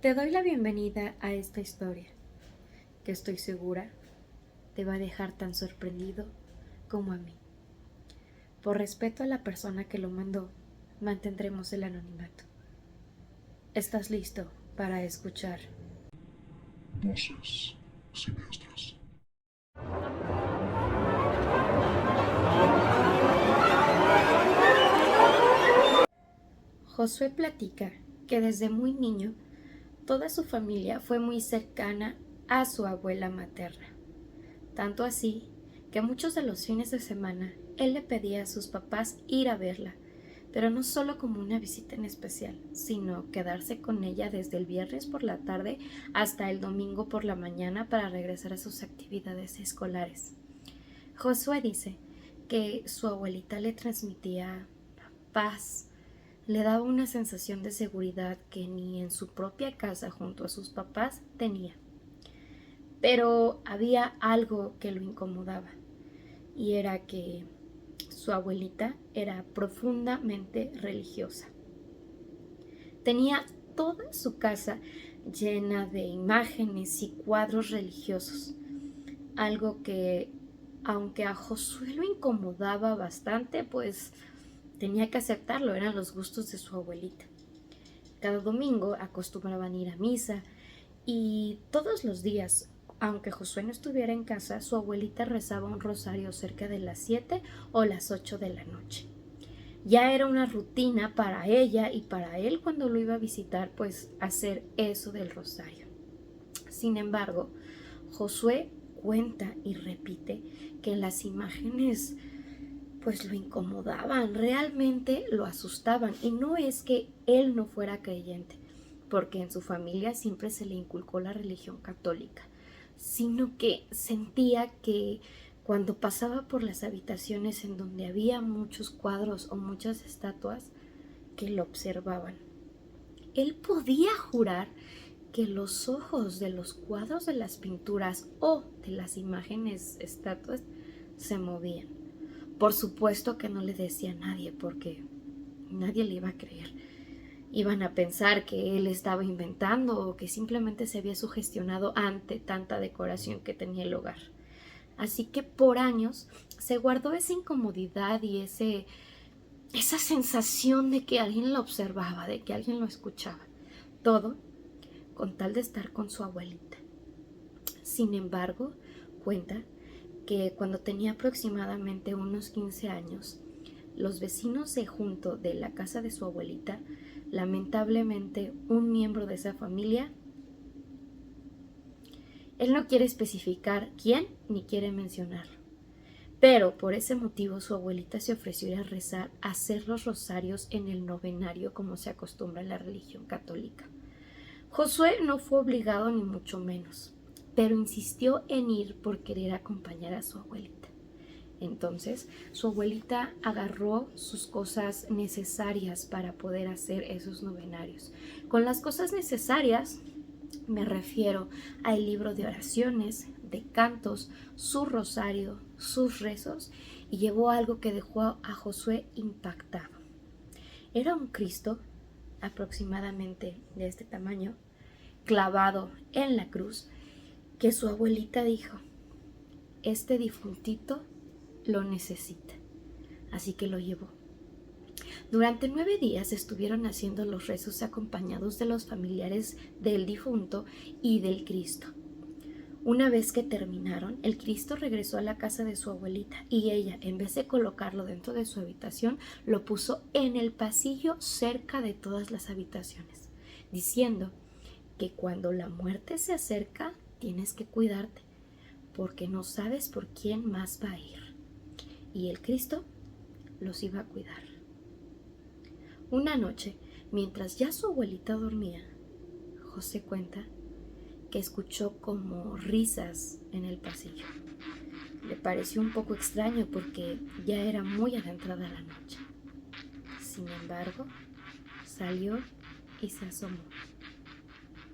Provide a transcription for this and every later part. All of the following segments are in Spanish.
Te doy la bienvenida a esta historia, que estoy segura te va a dejar tan sorprendido como a mí. Por respeto a la persona que lo mandó, mantendremos el anonimato. ¿Estás listo para escuchar? Voces siniestras. Josué platica que desde muy niño toda su familia fue muy cercana a su abuela materna. Tanto así que muchos de los fines de semana él le pedía a sus papás ir a verla, pero no solo como una visita en especial, sino quedarse con ella desde el viernes por la tarde hasta el domingo por la mañana para regresar a sus actividades escolares. Josué dice que su abuelita le transmitía paz, le daba una sensación de seguridad que ni en su propia casa junto a sus papás tenía. Pero había algo que lo incomodaba, y era que su abuelita era profundamente religiosa. Tenía toda su casa llena de imágenes y cuadros religiosos, algo que, aunque a Josué lo incomodaba bastante, pues tenía que aceptarlo, eran los gustos de su abuelita. Cada domingo acostumbraban ir a misa y todos los días, aunque Josué no estuviera en casa, su abuelita rezaba un rosario cerca de las 7 o las 8 de la noche. Ya era una rutina para ella y para él cuando lo iba a visitar, pues hacer eso del rosario. Sin embargo, Josué cuenta y repite que las imágenes pues lo incomodaban, realmente lo asustaban. Y no es que él no fuera creyente, porque en su familia siempre se le inculcó la religión católica, sino que sentía que cuando pasaba por las habitaciones en donde había muchos cuadros o muchas estatuas que lo observaban, él podía jurar que los ojos de los cuadros de las pinturas o de las imágenes estatuas se movían. Por supuesto que no le decía a nadie porque nadie le iba a creer. Iban a pensar que él estaba inventando o que simplemente se había sugestionado ante tanta decoración que tenía el hogar. Así que por años se guardó esa incomodidad y esa sensación de que alguien lo observaba, de que alguien lo escuchaba. Todo con tal de estar con su abuelita. Sin embargo, cuenta que cuando tenía aproximadamente unos 15 años, los vecinos de junto de la casa de su abuelita, lamentablemente un miembro de esa familia, él no quiere especificar quién ni quiere mencionarlo, pero por ese motivo su abuelita se ofreció a ir a rezar, a hacer los rosarios en el novenario como se acostumbra en la religión católica. Josué no fue obligado ni mucho menos, pero insistió en ir por querer acompañar a su abuelita. Entonces, su abuelita agarró sus cosas necesarias para poder hacer esos novenarios. Con las cosas necesarias me refiero al libro de oraciones, de cantos, su rosario, sus rezos, y llevó algo que dejó a Josué impactado. Era un Cristo aproximadamente de este tamaño, clavado en la cruz, que su abuelita dijo: este difuntito lo necesita. Así que lo llevó. Durante 9 días estuvieron haciendo los rezos acompañados de los familiares del difunto y del Cristo. Una vez que terminaron, el Cristo regresó a la casa de su abuelita y ella, en vez de colocarlo dentro de su habitación, lo puso en el pasillo cerca de todas las habitaciones, diciendo que cuando la muerte se acerca tienes que cuidarte, porque no sabes por quién más va a ir. Y el Cristo los iba a cuidar. Una noche, mientras ya su abuelita dormía, José cuenta que escuchó como risas en el pasillo. Le pareció un poco extraño porque ya era muy adentrada la noche. Sin embargo, salió y se asomó,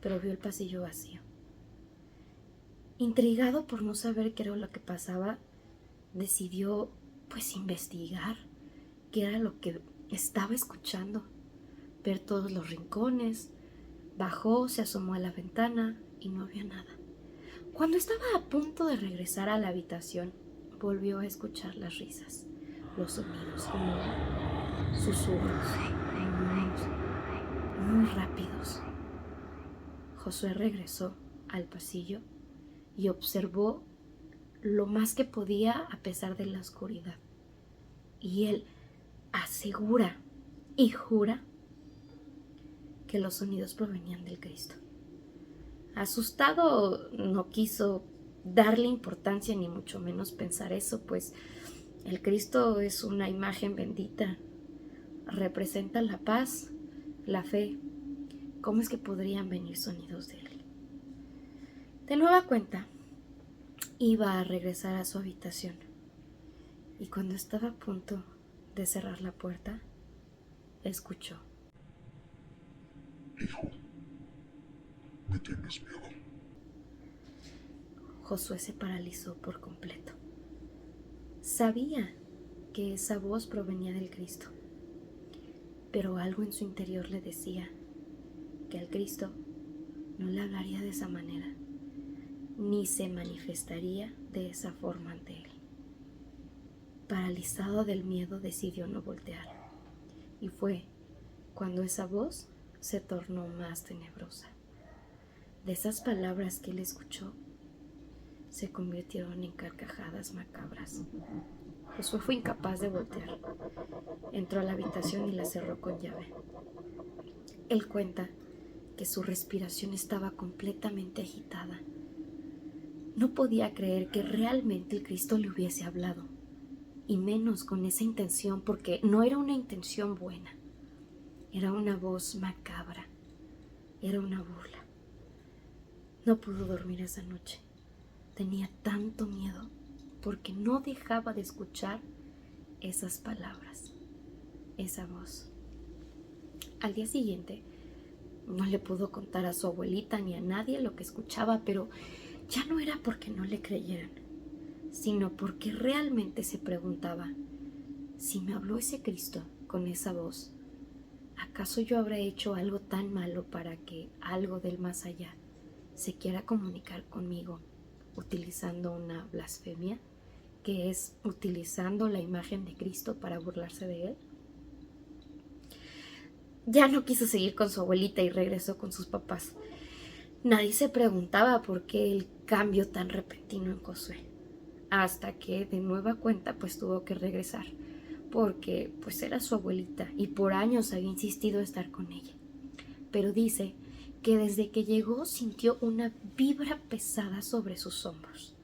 pero vio el pasillo vacío. Intrigado por no saber qué era lo que pasaba, decidió pues investigar qué era lo que estaba escuchando, ver todos los rincones, Bajó, se asomó a la ventana y no vio nada. Cuando estaba a punto de regresar a la habitación, volvió a escuchar las risas, los sonidos, susurros, murmullos muy rápidos. Josué regresó al pasillo y observó lo más que podía a pesar de la oscuridad. Y él asegura y jura que los sonidos provenían del Cristo. Asustado, no quiso darle importancia ni mucho menos pensar eso, pues el Cristo es una imagen bendita, representa la paz, la fe. ¿Cómo es que podrían venir sonidos de él? De nueva cuenta, iba a regresar a su habitación y cuando estaba a punto de cerrar la puerta, escuchó: Hijo, ¿me tienes miedo? Josué se paralizó por completo. Sabía que esa voz provenía del Cristo, pero algo en su interior le decía que el Cristo no le hablaría de esa manera, ni se manifestaría de esa forma ante él. Paralizado del miedo, decidió no voltear, y fue cuando esa voz se tornó más tenebrosa. De esas palabras que él escuchó, se convirtieron en carcajadas macabras. Josué fue incapaz de voltear. Entró a la habitación y la cerró con llave. Él cuenta que su respiración estaba completamente agitada. No podía creer que realmente el Cristo le hubiese hablado, y menos con esa intención, porque no era una intención buena. Era una voz macabra, era una burla. No pudo dormir esa noche. Tenía tanto miedo porque no dejaba de escuchar esas palabras, esa voz. Al día siguiente no le pudo contar a su abuelita ni a nadie lo que escuchaba, pero ya no era porque no le creyeran, sino porque realmente se preguntaba: si me habló ese Cristo con esa voz, ¿acaso yo habré hecho algo tan malo para que algo del más allá se quiera comunicar conmigo utilizando una blasfemia, que es utilizando la imagen de Cristo para burlarse de él? Ya no quiso seguir con su abuelita y regresó con sus papás. Nadie se preguntaba por qué el cambio tan repentino en Josué, hasta que de nueva cuenta pues tuvo que regresar, porque pues era su abuelita y por años había insistido en estar con ella. Pero dice que desde que llegó sintió una vibra pesada sobre sus hombros.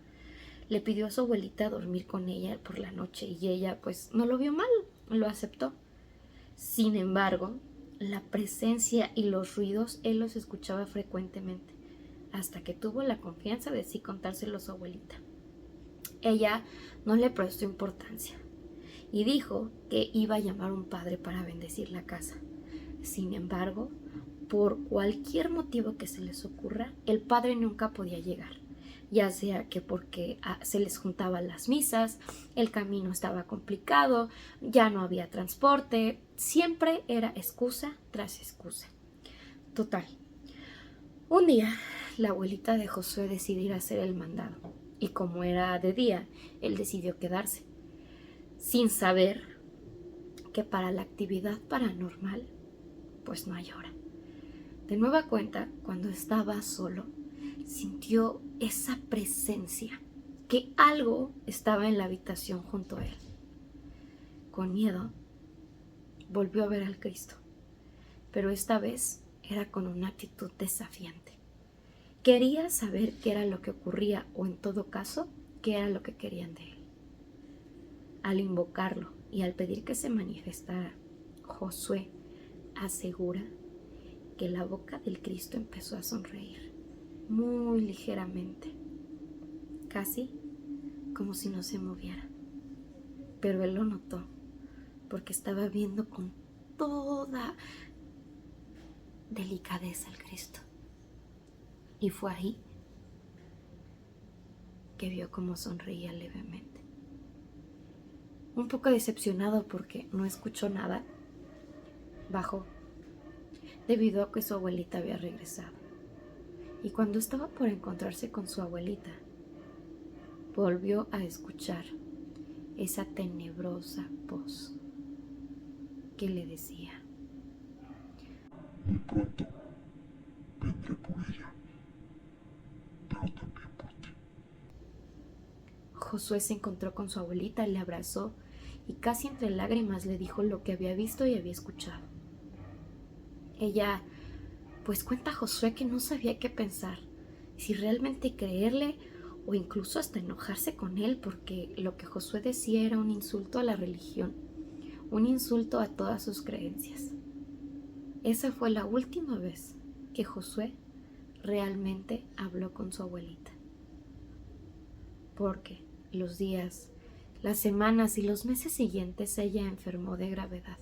Le pidió a su abuelita dormir con ella por la noche y ella pues no lo vio mal, lo aceptó. Sin embargo, la presencia y los ruidos él los escuchaba frecuentemente, hasta que tuvo la confianza de sí contárselo a su abuelita. Ella no le prestó importancia y dijo que iba a llamar a un padre para bendecir la casa. Sin embargo, por cualquier motivo que se les ocurra, el padre nunca podía llegar, ya sea que porque se les juntaban las misas, el camino estaba complicado, ya no había transporte, siempre era excusa tras excusa. Total, un día la abuelita de Josué decidió ir a hacer el mandado, y como era de día, él decidió quedarse, sin saber que para la actividad paranormal pues no hay hora. De nueva cuenta, cuando estaba solo, sintió esa presencia, que algo estaba en la habitación junto a él. Con miedo, volvió a ver al Cristo, pero esta vez era con una actitud desafiante. Quería saber qué era lo que ocurría, o en todo caso, qué era lo que querían de él. Al invocarlo y al pedir que se manifestara, Josué asegura que la boca del Cristo empezó a sonreír, muy ligeramente, casi como si no se moviera. Pero él lo notó, porque estaba viendo con toda delicadeza al Cristo. Y fue ahí que vio cómo sonreía levemente. Un poco decepcionado porque no escuchó nada, bajó. debido a que su abuelita había regresado. Y cuando estaba por encontrarse con su abuelita, volvió a escuchar esa tenebrosa voz que le decía: Muy pronto vendré por ella, pero también por ti. Josué se encontró con su abuelita, le abrazó y casi entre lágrimas le dijo lo que había visto y había escuchado. Ella, pues cuenta a Josué que no sabía qué pensar, si realmente creerle o incluso hasta enojarse con él, porque lo que Josué decía era un insulto a la religión, un insulto a todas sus creencias. Esa fue la última vez que Josué realmente habló con su abuelita, porque los días, las semanas y los meses siguientes ella enfermó de gravedad.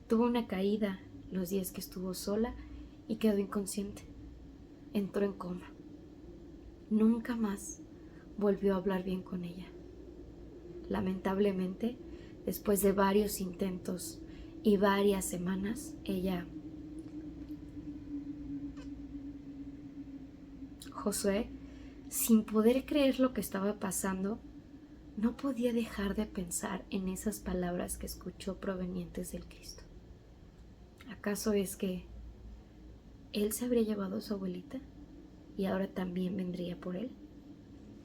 Tuvo una caída los días que estuvo sola y quedó inconsciente. Entró en coma. Nunca más volvió a hablar bien con ella. Lamentablemente, después de varios intentos y varias semanas, Josué, sin poder creer lo que estaba pasando, no podía dejar de pensar en esas palabras que escuchó provenientes del Cristo. ¿Acaso es que él se habría llevado a su abuelita y ahora también vendría por él?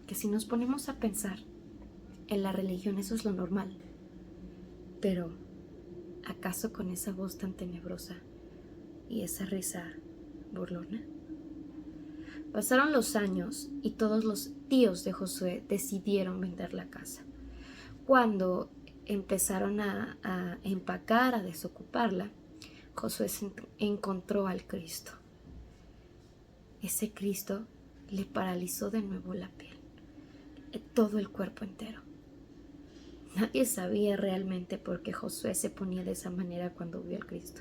Que si nos ponemos a pensar en la religión, eso es lo normal. Pero, ¿acaso con esa voz tan tenebrosa y esa risa burlona? Pasaron los años y todos los tíos de Josué decidieron vender la casa. Cuando empezaron a empacar, a desocuparla, Josué encontró al Cristo. Ese Cristo le paralizó de nuevo la piel, todo el cuerpo entero. Nadie sabía realmente por qué Josué se ponía de esa manera cuando vio al Cristo.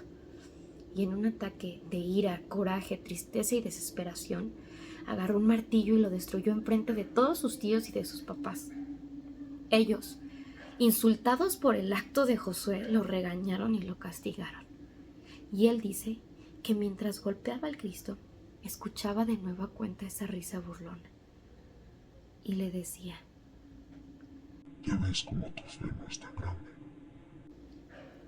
Y en un ataque de ira, coraje, tristeza y desesperación, agarró un martillo y lo destruyó enfrente de todos sus tíos y de sus papás. Ellos, insultados por el acto de Josué, lo regañaron y lo castigaron. Y él dice que mientras golpeaba al Cristo, escuchaba de nueva cuenta esa risa burlona. Y le decía: Ya ves cómo tu fe no es tan grande.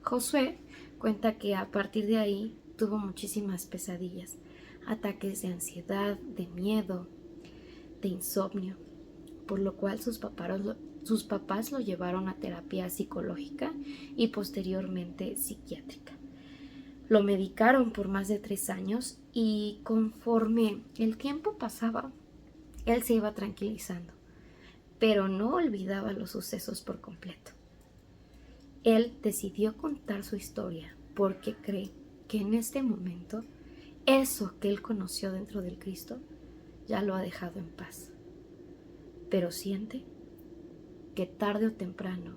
Josué cuenta que a partir de ahí tuvo muchísimas pesadillas, ataques de ansiedad, de miedo, de insomnio, por lo cual sus papás lo llevaron a terapia psicológica y posteriormente psiquiátrica. Lo medicaron por más de 3 años y conforme el tiempo pasaba, él se iba tranquilizando, pero no olvidaba los sucesos por completo. Él decidió contar su historia porque cree que en este momento eso que él conoció dentro del Cristo ya lo ha dejado en paz. Pero siente que tarde o temprano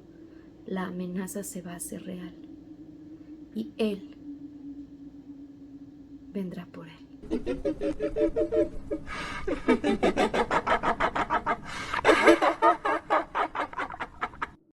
la amenaza se va a hacer real y él vendrá por él.